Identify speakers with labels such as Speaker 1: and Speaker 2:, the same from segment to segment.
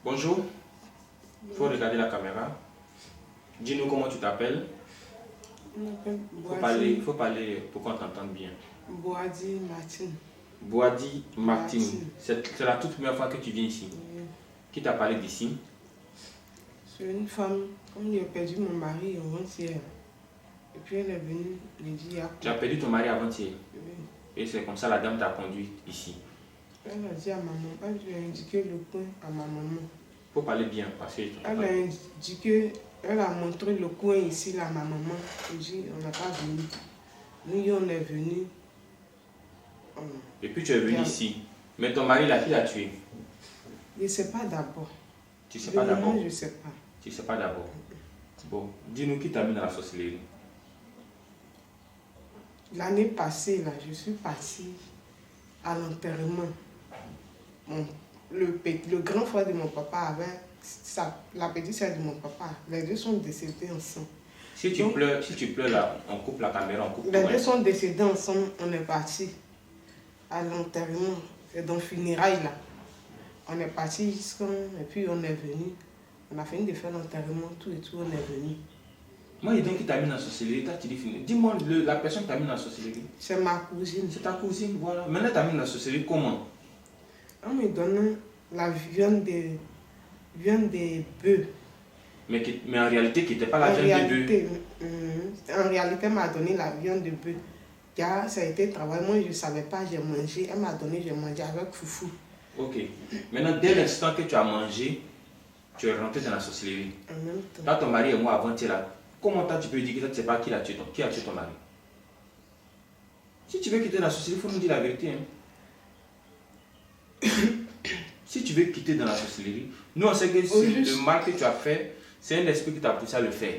Speaker 1: Bonjour, il faut regarder la caméra. Dis-nous comment tu t'appelles.
Speaker 2: Je m'appelle
Speaker 1: Faut parler pour qu'on t'entende bien.
Speaker 2: Boadi Martine.
Speaker 1: Boadi Martine. C'est la toute première fois que tu viens ici.
Speaker 2: Oui.
Speaker 1: Qui t'a parlé d'ici?
Speaker 2: C'est une femme, comme j'ai perdu mon mari avant-hier. Et puis elle est venue me dire.
Speaker 1: Tu as perdu ton mari avant-hier.
Speaker 2: Oui.
Speaker 1: Et c'est comme ça la dame t'a conduit ici.
Speaker 2: Elle a dit à maman, elle lui a indiqué le coin à ma maman.
Speaker 1: Faut parler bien parce que
Speaker 2: Elle a indiqué, elle a montré le coin ici là à ma maman. Elle dit, on n'a pas venu. Nous, on est venu.
Speaker 1: Et puis tu es venu ici. Mais ton mari là, qui l'a tué?
Speaker 2: Je ne sais pas d'abord.
Speaker 1: Tu ne sais pas d'abord?
Speaker 2: Je ne sais pas.
Speaker 1: Tu ne sais pas d'abord. Bon, dis-nous qui t'a mis dans la sorcellerie.
Speaker 2: L'année passée, là, je suis partie à l'enterrement. Le grand frère de mon papa avait la petite sœur de mon papa. Les deux sont décédés ensemble.
Speaker 1: Si tu pleures là, on coupe la caméra, on coupe.
Speaker 2: Les deux sont décédés ensemble, on est parti à l'enterrement. C'est dans le funérailles là. On est parti jusqu'à... Et puis on est venu. On a fini de faire l'enterrement, tout et tout, on est venu.
Speaker 1: Moi, il dit qui t'a mis dans la sorcellerie. Dis-moi, la personne qui t'a mis dans la sorcellerie.
Speaker 2: C'est ma cousine.
Speaker 1: C'est ta cousine, voilà. Maintenant, t'as mis dans la sorcellerie comment?
Speaker 2: On me donne la viande des bœufs.
Speaker 1: Mais en réalité, qui n'était pas la viande de bœuf.
Speaker 2: En réalité, elle m'a donné la viande de bœuf. Car ça a été travail. Moi, je ne savais pas, j'ai mangé. Elle m'a donné, j'ai mangé avec foufou.
Speaker 1: Ok. Maintenant, dès l'instant que tu as mangé, tu es rentré dans la sorcellerie.
Speaker 2: En même temps.
Speaker 1: Quand ton mari et moi avant-hier là, comment toi tu peux dire que tu ne sais pas qui a tué ton mari? Si tu veux quitter la sorcellerie, il faut nous dire la vérité. Hein. Si tu veux quitter dans la sorcellerie, nous on sait que le mal que tu as fait, c'est un esprit qui t'a poussé à le faire.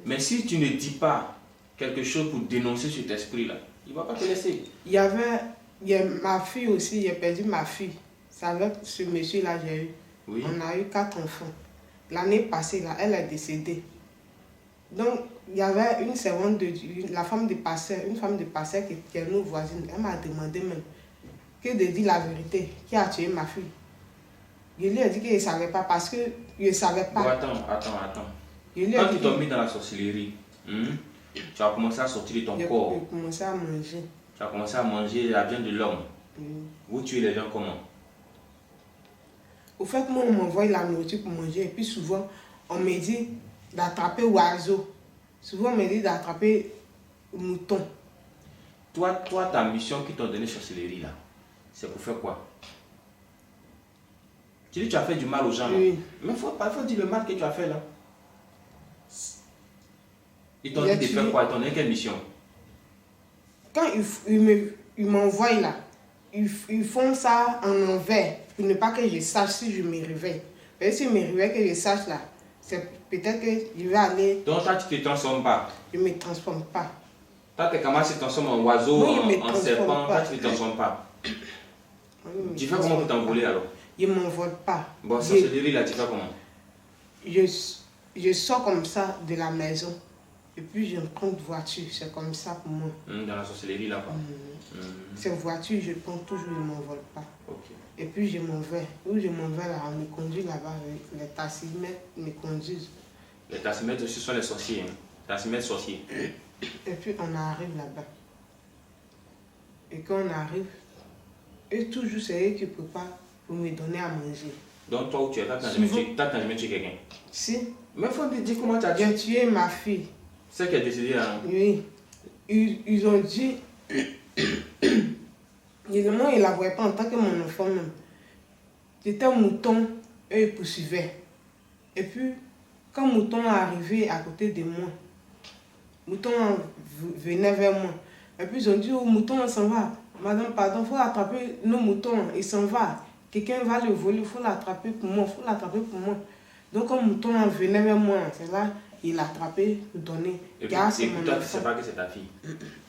Speaker 1: Mais si tu ne dis pas quelque chose pour dénoncer cet esprit-là, il ne va pas te laisser.
Speaker 2: Il y a ma fille aussi, j'ai perdu ma fille. C'est avec ce monsieur-là j'ai eu.
Speaker 1: Oui.
Speaker 2: On a eu 4 enfants. L'année passée, là, elle est décédée. Donc, il y avait une servante la femme de pasteur, une femme de pasteur qui est nos voisines. Elle m'a demandé même que de dire la vérité, qui a tué ma fille. Je lui ai dit que je ne savais pas parce que je ne savais pas.
Speaker 1: Bon, attends. Quand tu t'es mis dans la sorcellerie, tu as commencé à sortir de ton corps.
Speaker 2: J'ai commencé à manger.
Speaker 1: Tu as commencé à manger la viande de l'homme. Vous tuez les gens comment?
Speaker 2: Au fait, moi, on m'envoie la nourriture pour manger. Et puis souvent, on me dit d'attraper oiseaux. Souvent, on me dit d'attraper mouton.
Speaker 1: Toi, ta mission qui t'a donné sorcellerie là, c'est pour faire quoi? Tu dis que tu as fait du mal aux gens là.
Speaker 2: Oui.
Speaker 1: Mais il faut dire le mal que tu as fait là. Ils t'ont dit de faire quoi? Ils t'ont donné quelle mission?
Speaker 2: Quand ils m'envoient là, ils font ça en envers pour ne pas que je sache si je me réveille. Mais si je me réveille, que je sache là, c'est peut-être que je vais aller.
Speaker 1: Donc toi, tu ne te transformes pas?
Speaker 2: Je ne me transforme pas.
Speaker 1: Toi, tes camarades se transforment en oiseau,
Speaker 2: oui,
Speaker 1: en serpent, toi, tu ne te transformes pas. Oui, tu fais comment pour t'envoler alors?
Speaker 2: Je ne m'envole pas.
Speaker 1: Bon, sorcellerie là, tu fais comment?
Speaker 2: Je sors comme ça de la maison. Et puis je prends une voiture, c'est comme ça pour moi.
Speaker 1: Dans la sorcellerie là quoi.
Speaker 2: Cette voiture, je prends toujours, je ne m'envole pas.
Speaker 1: Okay.
Speaker 2: Et puis je m'en vais. Où je m'en vais là, on me conduit là-bas, les tassimètres me conduisent.
Speaker 1: Les tassimètres aussi sont les sorciers, hein. Tassimètres sorciers.
Speaker 2: Et puis on arrive là-bas. Et quand on arrive, et toujours c'est eux qui préparent pour me donner à manger.
Speaker 1: Donc toi où tu es, t'as jamais tué quelqu'un?
Speaker 2: Si.
Speaker 1: Mais il faut me dire comment tu as tué.
Speaker 2: J'ai tué ma fille.
Speaker 1: C'est qui est décédée là?
Speaker 2: Oui. Ils ont dit... Moi, ils ne la voyaient pas en tant que mon enfant même. J'étais un mouton, eux ils poursuivaient. Et puis, quand mouton est arrivé à côté de moi, mouton venait vers moi. Et puis ils ont dit, oh mouton, on s'en va. Madame, pardon, il faut attraper nos moutons, il s'en va. Quelqu'un va le voler, il faut l'attraper pour moi, Donc quand mouton venait vers moi, c'est là, il l'a attrapé pour donner.
Speaker 1: Et puis toi, tu ne sais pas que c'est ta fille.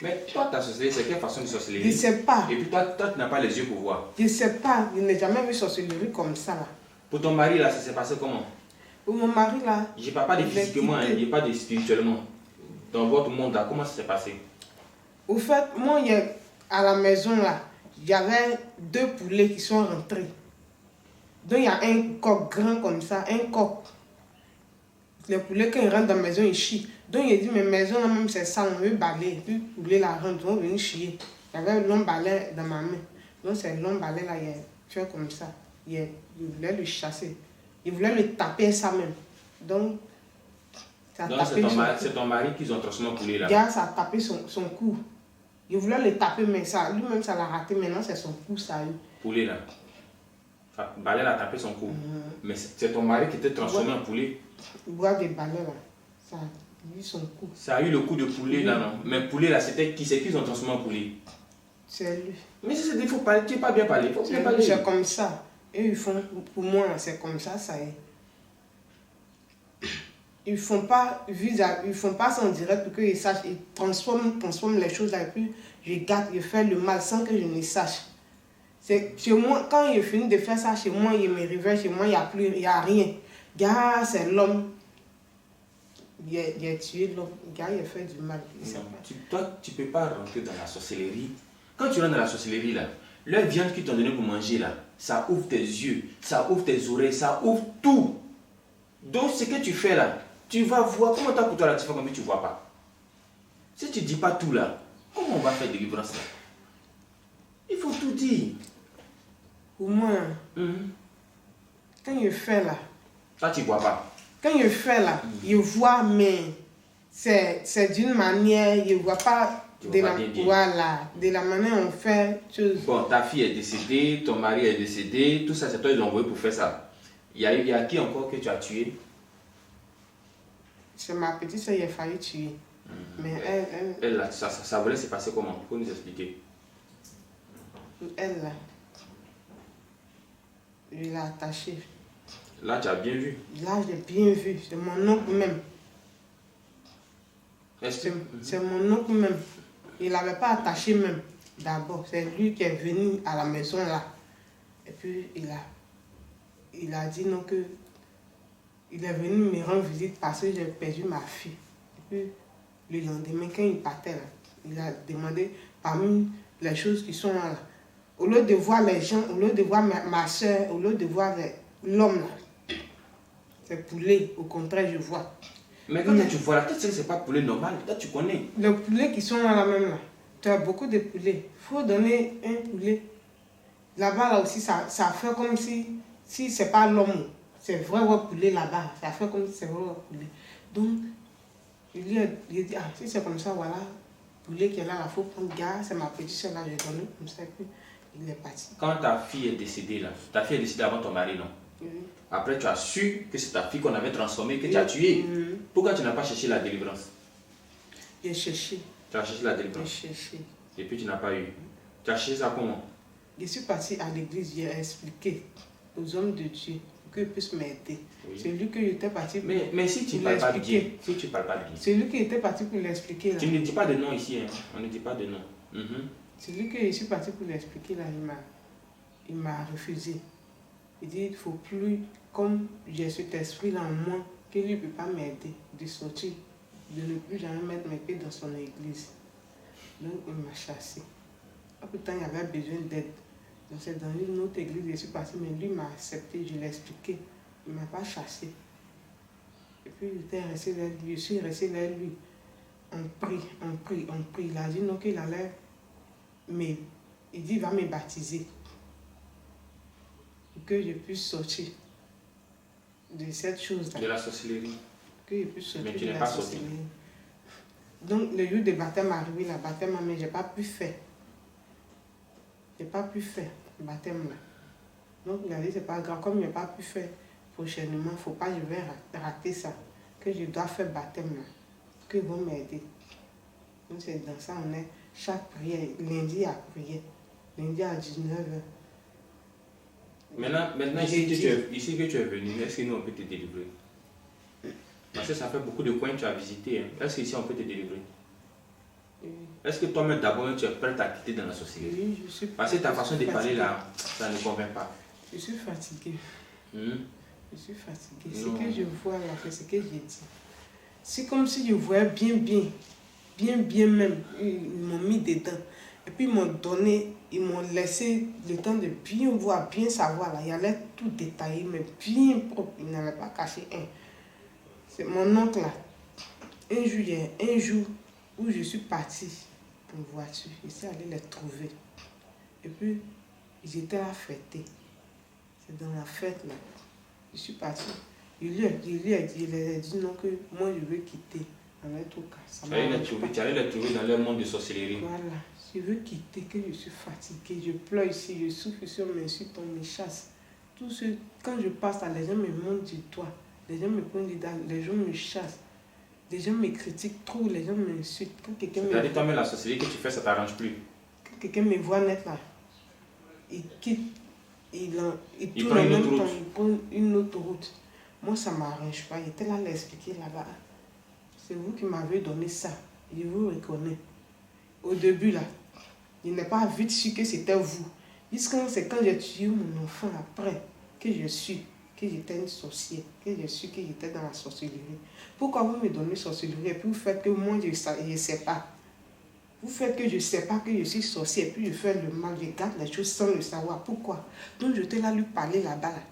Speaker 1: Mais toi, ta sorcellerie, c'est quelle façon de sorcellerie?
Speaker 2: Je ne sais pas.
Speaker 1: Et puis toi, tu n'as pas les yeux pour voir.
Speaker 2: Je ne sais pas, je n'ai jamais vu sorcellerie comme ça là.
Speaker 1: Pour ton mari là, ça s'est passé comment?
Speaker 2: Pour mon mari là.
Speaker 1: Je ne parle pas de physiquement, je ne parle pas de spirituellement. Dans votre monde là, comment ça s'est passé?
Speaker 2: Au fait, moi, à la maison là, il y avait 2 poulets qui sont rentrés. Donc il y a un coq grand comme ça, un coq. Les poulets, quand ils rentrent dans la maison, ils chient. Donc il dit, mais maison, là même, c'est ça, on veut balayer. Puis les poulets la rentrent, ils vont venir chier. Il y avait un long balai dans ma main. Donc c'est long balai là, il a fait comme ça. Il voulait le chasser. Il voulait le taper ça même. Donc, ça a tapé
Speaker 1: c'est ton mari qu'ils ont transformé en poulet là.
Speaker 2: Gars, ça a tapé son cou. Il voulait le taper, mais ça, lui-même, ça l'a raté. Maintenant, c'est son cou, ça a eu.
Speaker 1: Poulet là. Balai a tapé son cou. Mais c'est ton mari qui était transformé en poulet.
Speaker 2: Il boit des balais là. Ça a eu son cou.
Speaker 1: Ça a eu le coup de poulet là, non? Mais poulet là, c'était qui? C'est qu'ils ont transformé en poulet?
Speaker 2: C'est lui.
Speaker 1: Mais il faut parler, tu n'es pas bien parlé. Il faut bien parler.
Speaker 2: C'est comme ça. Et ils font, pour moi, c'est comme ça y est. Ils font pas ça en direct pour qu'ils sachent. Ils transforment les choses là et puis je gâte, je fais le mal sans que je ne sache. C'est chez moi, quand il finit de faire ça chez moi, il me réveille, chez moi, il n'y a rien. Gars, c'est l'homme. Il a tué l'homme. Gars, il a fait du mal.
Speaker 1: Toi, tu ne peux pas rentrer dans la sorcellerie. Quand tu rentres dans la sorcellerie là, la viande qu'ils t'ont donné pour manger là, ça ouvre tes yeux, ça ouvre tes oreilles, ça ouvre tout. Donc ce que tu fais là, tu vas voir. Comment t'as pour toi là, tu fais comme si tu ne vois pas. Si tu ne dis pas tout là, comment on va faire délivrance là? Il faut tout dire.
Speaker 2: Pour moi, quand je fais là,
Speaker 1: ça tu ne vois pas.
Speaker 2: Quand je fais là, je vois, mais c'est d'une manière, je ne vois pas voilà, de la manière on fait chose.
Speaker 1: Bon, ta fille est décédée, ton mari est décédé, tout ça c'est toi qui l'as envoyé pour faire ça. Il y a qui encore que tu as tué?
Speaker 2: C'est ma petite soeur, il a failli tuer. Mais
Speaker 1: elle là, ça voulait se passer comment? Pour nous expliquer.
Speaker 2: Elle là, je l'ai attachée.
Speaker 1: Là, tu as bien vu.
Speaker 2: Là, j'ai bien vu. C'est mon oncle même. C'est mon oncle même. Il n'avait pas attaché même. D'abord, c'est lui qui est venu à la maison là. Et puis, il a dit non que... Il est venu me rendre visite parce que j'ai perdu ma fille. Et puis, le lendemain, quand il partait là, il a demandé parmi les choses qui sont là. Au lieu de voir les gens, au lieu de voir ma soeur, au lieu de voir l'homme là, c'est poulet, au contraire, je vois.
Speaker 1: Mais quand tu vois là, tu sais que c'est pas poulet normal, toi tu connais.
Speaker 2: Les poulets qui sont là même là, tu as beaucoup de poulets. Il faut donner un poulet. Là-bas là aussi, ça fait comme si c'est pas l'homme, c'est vrai poulet là-bas. Ça fait comme si c'est vrai poulet. Donc, il dit, ah, si c'est comme ça, voilà, poulet qui est là, il faut prendre garde, c'est ma petite soeur là, je donne comme ça, et puis il est parti.
Speaker 1: Quand ta fille est décédée là, ta fille est décédée avant ton mari, non? Après, tu as su que c'est ta fille qu'on avait transformée, que tu as tuée. Pourquoi tu n'as pas cherché la délivrance?
Speaker 2: J'ai cherché.
Speaker 1: Tu as cherché la délivrance?
Speaker 2: J'ai cherché.
Speaker 1: Et puis tu n'as pas eu. Tu as cherché ça comment?
Speaker 2: Je suis partie à l'église, j'ai expliqué aux hommes de Dieu qu'ils puissent m'aider. Oui. C'est lui que j'étais parti pour
Speaker 1: mais si tu ne parles pas bien, si tu parles pas bien.
Speaker 2: C'est lui qui était parti pour l'expliquer.
Speaker 1: Tu ne dis pas de nom ici, hein. On ne dit pas de nom.
Speaker 2: C'est lui que je suis parti pour l'expliquer là, il m'a refusé. Il dit, il ne faut plus, comme j'ai cet esprit-là en moi, qu'il ne peut pas m'aider de sortir, de ne plus jamais mettre mes pieds dans son église. Donc, il m'a chassé. Pourtant, il avait besoin d'aide. Donc, c'est dans une autre église que je suis partie, mais lui m'a accepté, je l'ai expliqué. Il ne m'a pas chassé. Et puis, je suis resté vers lui. On prie. Il a dit non, qu'il allait, mais il dit, il va me baptiser. Que je puisse sortir de cette chose-là.
Speaker 1: De la sorcellerie.
Speaker 2: Que je puisse sortir
Speaker 1: mais tu
Speaker 2: de
Speaker 1: n'es
Speaker 2: la
Speaker 1: pas
Speaker 2: sorcellerie. Donc, le jour de baptême arrivé, la baptême, mais je n'ai pas pu faire. Je n'ai pas pu faire le baptême là. Donc, il a dit, c'est pas grave, comme je n'ai pas pu faire prochainement, il ne faut pas, je vais rater ça. Que je dois faire le baptême là. Qu'ils vont m'aider. Donc, c'est dans ça, on est chaque prière, lundi à prière. Lundi à 19h.
Speaker 1: Maintenant ici que tu es venu, est-ce que nous on peut te délivrer? Parce que ça fait beaucoup de coins que tu as visité. Hein. Est-ce qu'ici on peut te délivrer? Est-ce que toi-même d'abord tu es prête à quitter dans la société?
Speaker 2: Oui, je suis.
Speaker 1: Parce que ta façon de parler là, ça ne convient pas.
Speaker 2: Je suis fatiguée. Je suis fatiguée. Ce que je vois là, c'est ce que j'ai dit. C'est comme si je voyais bien même. Ils m'ont mis dedans. Et puis ils m'ont donné ils m'ont laissé le temps de bien voir, bien savoir. Là. Il allait tout détailler, mais bien propre. Il n'allait pas cacher un. C'est mon oncle là. Un jour où je suis partie en voiture, je suis allée les trouver. Et puis, ils étaient à fêter. C'est dans la fête là. Je suis partie. Il lui a dit non, que moi je veux quitter.
Speaker 1: Tu allais les trouver dans leur monde de sorcellerie.
Speaker 2: Voilà. Je veux quitter, que je suis fatiguée. Je pleure ici, je souffre sur mes insultes, on me chasse. Quand je passe là, les gens me montrent du doigt. Les gens me pointent du doigt, les gens me chassent. Les gens me critiquent trop, les gens m'insultent.
Speaker 1: C'est-à-dire toi-même la sorcellerie que tu fais, ça t'arrange plus.
Speaker 2: Quand quelqu'un me voit net là, il quitte, il
Speaker 1: prend une autre route.
Speaker 2: Il prend une autre route. Moi, ça ne m'arrange pas. Il était là à l'expliquer là-bas. C'est vous qui m'avez donné ça. Je vous reconnais. Au début là, il n'est pas vite su que c'était vous. C'est quand j'ai tué mon enfant après que je suis que j'étais une sorcière, que je suis que j'étais dans la sorcellerie. Pourquoi vous me donnez sorcellerie et puis vous faites que moi je ne sais pas. Vous faites que je ne sais pas que je suis sorcière et puis je fais le mal, je garde les choses sans le savoir. Pourquoi? Donc je t'ai là lui parler là-bas. Là.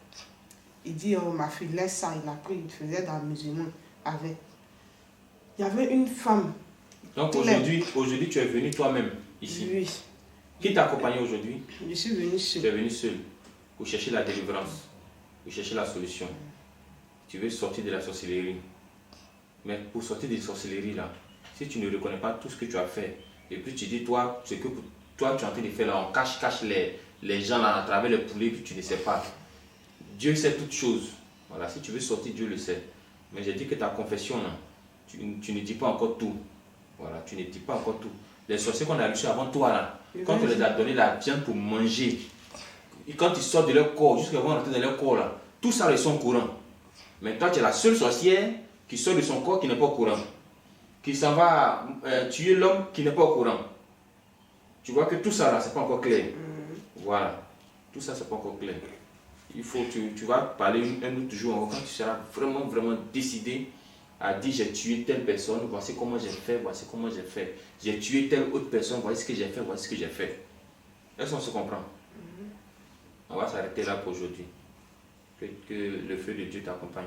Speaker 2: Il dit, oh ma fille, laisse ça, il a pris, il faisait dans le musulman avec. Il y avait une femme.
Speaker 1: Donc aujourd'hui, tu es venu toi-même ici.
Speaker 2: Oui.
Speaker 1: Qui t'a accompagné aujourd'hui?
Speaker 2: Je suis venue seule.
Speaker 1: Tu es venu seul pour chercher la délivrance, pour chercher la solution. Tu veux sortir de la sorcellerie. Mais pour sortir de la sorcellerie là, si tu ne reconnais pas tout ce que tu as fait, et puis tu dis toi, ce que toi tu es en train de faire là, on cache les gens là à travers les poulets que tu ne sais pas. Dieu sait toutes choses. Voilà, si tu veux sortir, Dieu le sait. Mais j'ai dit que ta confession là, tu ne dis pas encore tout. Voilà, tu ne dis pas encore tout. Les sorciers qu'on a reçus avant toi là, quand on les a donné la viande pour manger, et quand ils sortent de leur corps, jusqu'à vont rentrer dans leur corps là, tout ça ils sont courants. Mais toi tu es la seule sorcière qui sort de son corps qui n'est pas au courant. Qui s'en va tuer l'homme qui n'est pas au courant. Tu vois que tout ça là, c'est pas encore clair. Voilà, tout ça c'est pas encore clair. Il faut, tu vas parler un autre jour quand tu seras vraiment, vraiment décidé à dire j'ai tué telle personne, voici comment j'ai fait, voici comment j'ai fait. J'ai tué telle autre personne, voici ce que j'ai fait, voici ce que j'ai fait. Est-ce qu'on se comprend? On va s'arrêter là pour aujourd'hui. Que le feu de Dieu t'accompagne.